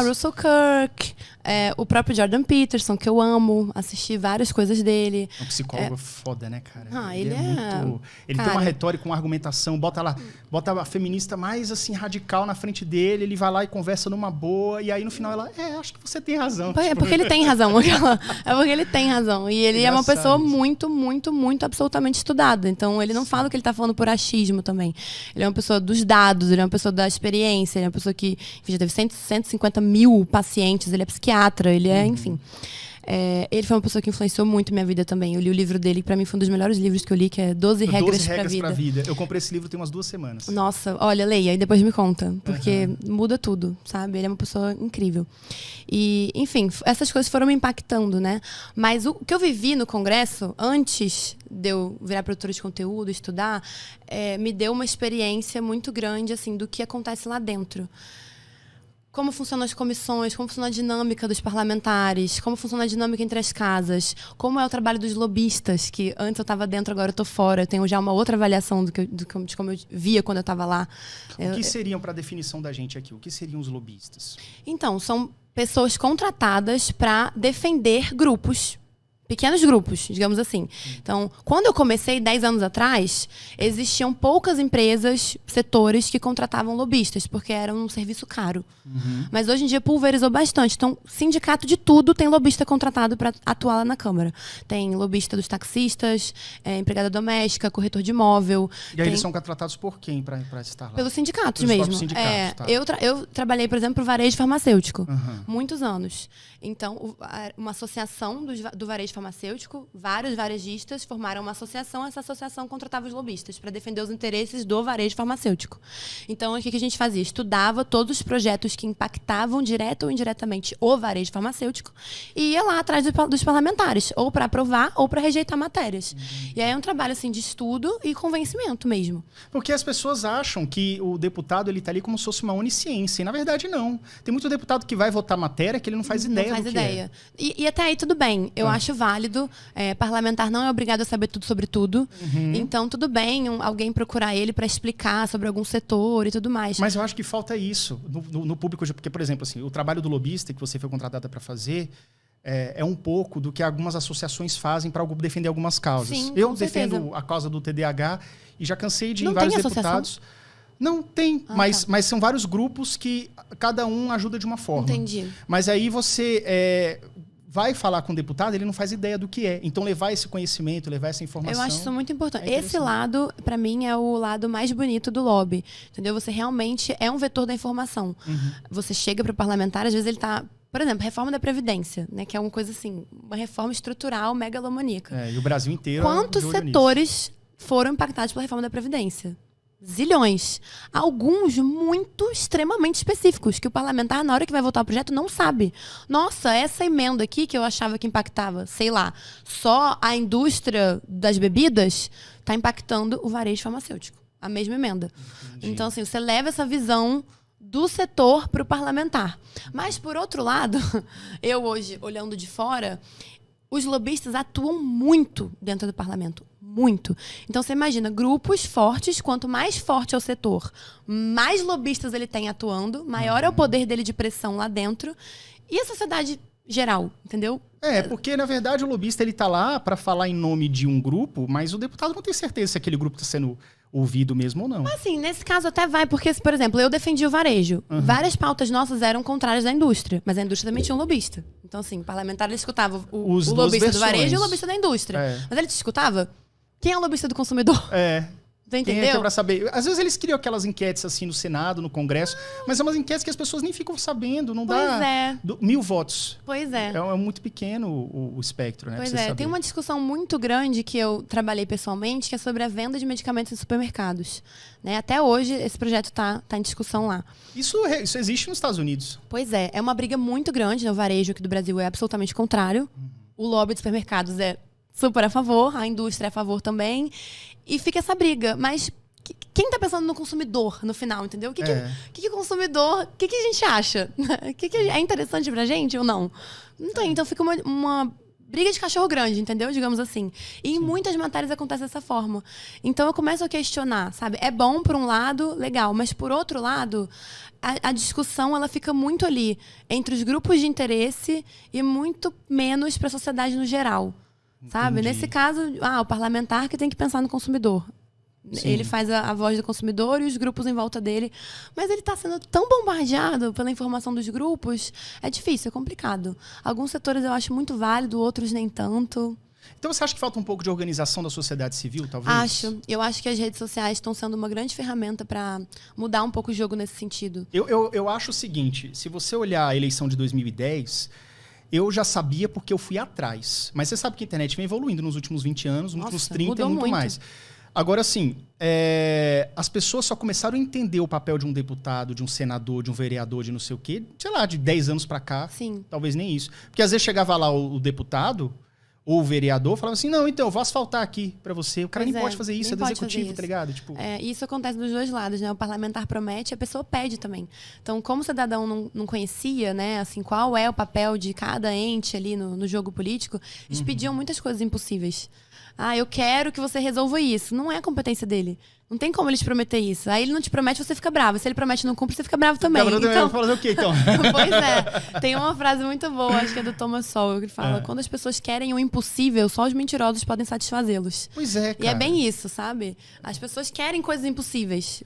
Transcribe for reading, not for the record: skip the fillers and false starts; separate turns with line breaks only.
Russell Kirk, o próprio Jordan Peterson, que eu amo, assisti várias coisas dele.
É um psicólogo foda, né, cara?
Ele
muito... Ele tem uma retórica, uma argumentação, bota a feminista mais assim, radical na frente dele, ele vai lá e conversa numa boa, e aí no final ela, acho que você tem razão.
É porque ele tem razão. É porque ele tem razão. E ele é uma pessoa muito, muito, muito absolutamente estudada. Então ele não fala o que ele tá falando por achismo também. Ele é uma pessoa dos dados, ele é uma pessoa da experiência, ele é uma pessoa que já teve 150 mil pacientes, ele é psiquiatra, ele é, enfim. Ele foi uma pessoa que influenciou muito minha vida também. Eu li o livro dele, que pra mim foi um dos melhores livros que eu li, que é 12 Regras pra Vida.
Eu comprei esse livro tem umas 2 semanas.
Nossa, olha, leia e depois me conta. Porque muda tudo, sabe? Ele é uma pessoa incrível. E, enfim, essas coisas foram me impactando, né? Mas o que eu vivi no congresso, antes de eu virar produtora de conteúdo, estudar, me deu uma experiência muito grande, assim, do que acontece lá dentro. Como funcionam as comissões, como funciona a dinâmica dos parlamentares, como funciona a dinâmica entre as casas, como é o trabalho dos lobistas, que antes eu estava dentro, agora eu estou fora. Eu tenho já uma outra avaliação de como eu via quando eu estava lá.
O que seriam, para a definição da gente aqui, o que seriam os lobistas?
Então, são pessoas contratadas para defender grupos. Pequenos grupos, digamos assim. Então, quando eu comecei 10 anos atrás, existiam poucas empresas, setores que contratavam lobistas, porque era um serviço caro. Mas hoje em dia pulverizou bastante. Então, sindicato de tudo tem lobista contratado para atuar lá na Câmara. Tem lobista dos taxistas, empregada doméstica, corretor de imóvel.
E aí eles são contratados por quem para estar lá?
Pelos sindicatos mesmo.
Sindicatos, tá.
Eu trabalhei, por exemplo, para o varejo farmacêutico. Muitos anos. Então, uma associação do varejo farmacêutico, vários varejistas formaram uma associação. Essa associação contratava os lobistas para defender os interesses do varejo farmacêutico. Então, o que a gente fazia? Estudava todos os projetos que impactavam direto ou indiretamente o varejo farmacêutico e ia lá atrás dos parlamentares, ou para aprovar ou para rejeitar matérias. E aí é um trabalho assim, de estudo e convencimento mesmo.
Porque as pessoas acham que o deputado ele tá ali como se fosse uma onisciência. E, na verdade, não. Tem muito deputado que vai votar matéria que ele não faz ideia do que é.
E até aí tudo bem. Eu acho válido. Parlamentar não é obrigado a saber tudo sobre tudo. Então, tudo bem alguém procurar ele para explicar sobre algum setor e tudo mais.
Mas eu acho que falta isso no público. Porque, por exemplo, assim, o trabalho do lobista que você foi contratada para fazer é um pouco do que algumas associações fazem para defender algumas causas.
Sim,
eu defendo a causa do TDAH e já cansei de ir em
vários
deputados. Não tem, mas são vários grupos que cada um ajuda de uma forma.
Entendi.
Mas aí você vai falar com o deputado, ele não faz ideia do que é. Então, levar esse conhecimento, levar essa informação...
Eu acho isso muito importante. Esse lado, para mim, é o lado mais bonito do lobby. Entendeu? Você realmente é um vetor da informação. Você chega para o parlamentar, às vezes ele está... Por exemplo, reforma da Previdência, né? Que é uma coisa assim, uma reforma estrutural megalomaníaca.
E o Brasil inteiro...
Quantos setores foram impactados pela reforma da Previdência? Zilhões. Alguns muito extremamente específicos, que o parlamentar, na hora que vai votar o projeto, não sabe. Nossa, essa emenda aqui que eu achava que impactava, sei lá, só a indústria das bebidas, está impactando o varejo farmacêutico. A mesma emenda. Entendi. Então, assim, você leva essa visão do setor para o parlamentar. Mas, por outro lado, eu hoje, olhando de fora, os lobistas atuam muito dentro do parlamento. Muito. Então, você imagina, grupos fortes, quanto mais forte é o setor, mais lobistas ele tem atuando, maior é o poder dele de pressão lá dentro. E a sociedade geral, entendeu?
Porque, na verdade, o lobista ele tá lá para falar em nome de um grupo, mas o deputado não tem certeza se aquele grupo está sendo ouvido mesmo ou não.
Mas, assim, nesse caso até vai, porque, por exemplo, eu defendi o varejo. Várias pautas nossas eram contrárias à indústria, mas a indústria também tinha um lobista. Então, assim, o parlamentar ele escutava o lobista do varejo e o lobista da indústria. Mas ele te escutava? Quem é o lobista do consumidor? Você entendeu?
Quem é pra saber? Às vezes eles criam aquelas enquetes assim no Senado, no Congresso, mas são umas enquetes que as pessoas nem ficam sabendo, não dá 1000 votos.
Pois é.
É muito pequeno o espectro, né?
Pois é, tem uma discussão muito grande que eu trabalhei pessoalmente, que é sobre a venda de medicamentos em supermercados. Né? Até hoje, esse projeto tá em discussão lá.
Isso existe nos Estados Unidos.
Pois é uma briga muito grande, né? O varejo aqui do Brasil é absolutamente contrário. O lobby de supermercados é super a favor, a indústria é a favor também. E fica essa briga. Mas quem tá pensando no consumidor no final, entendeu? O que o consumidor... O que a gente acha? É interessante pra gente ou não? Não tem. Então fica uma briga de cachorro grande, entendeu? Digamos assim. E em muitas matérias acontece dessa forma. Então eu começo a questionar, sabe? É bom por um lado, legal. Mas por outro lado, a discussão ela fica muito ali entre os grupos de interesse e muito menos para a sociedade no geral. Sabe?
Entendi.
Nesse caso, o parlamentar que tem que pensar no consumidor. Sim. Ele faz a voz do consumidor e os grupos em volta dele. Mas ele está sendo tão bombardeado pela informação dos grupos. É difícil, é complicado. Alguns setores eu acho muito válido, outros nem tanto.
Então você acha que falta um pouco de organização da sociedade civil, talvez?
Acho. Eu acho que as redes sociais estão sendo uma grande ferramenta para mudar um pouco o jogo nesse sentido.
Eu acho o seguinte, se você olhar a eleição de 2010... Eu já sabia porque eu fui atrás. Mas você sabe que a internet vem evoluindo nos últimos 20 anos, nos últimos 30 e muito mais. Agora, assim, as pessoas só começaram a entender o papel de um deputado, de um senador, de um vereador, de não sei o quê, sei lá, de 10 anos pra cá.
Sim.
Talvez nem isso. Porque às vezes chegava lá o deputado ou o vereador falava assim, não, então, eu vou asfaltar aqui pra você. O cara nem pode fazer isso, é do executivo, tá ligado? Tipo...
isso acontece dos dois lados, né? O parlamentar promete, a pessoa pede também. Então, como o cidadão não conhecia, né, assim, qual é o papel de cada ente ali no jogo político, eles pediam muitas coisas impossíveis. Eu quero que você resolva isso. Não é competência dele. Não tem como ele te prometer isso. Aí ele não te promete, você fica bravo. Se ele promete e não cumpre, você fica bravo também.
Eu vou fazer o quê, então?
Pois é. Tem uma frase muito boa, acho que é do Thomas Sowell, que fala, quando as pessoas querem o impossível, só os mentirosos podem satisfazê-los.
Pois é, cara.
E é bem isso, sabe? As pessoas querem coisas impossíveis.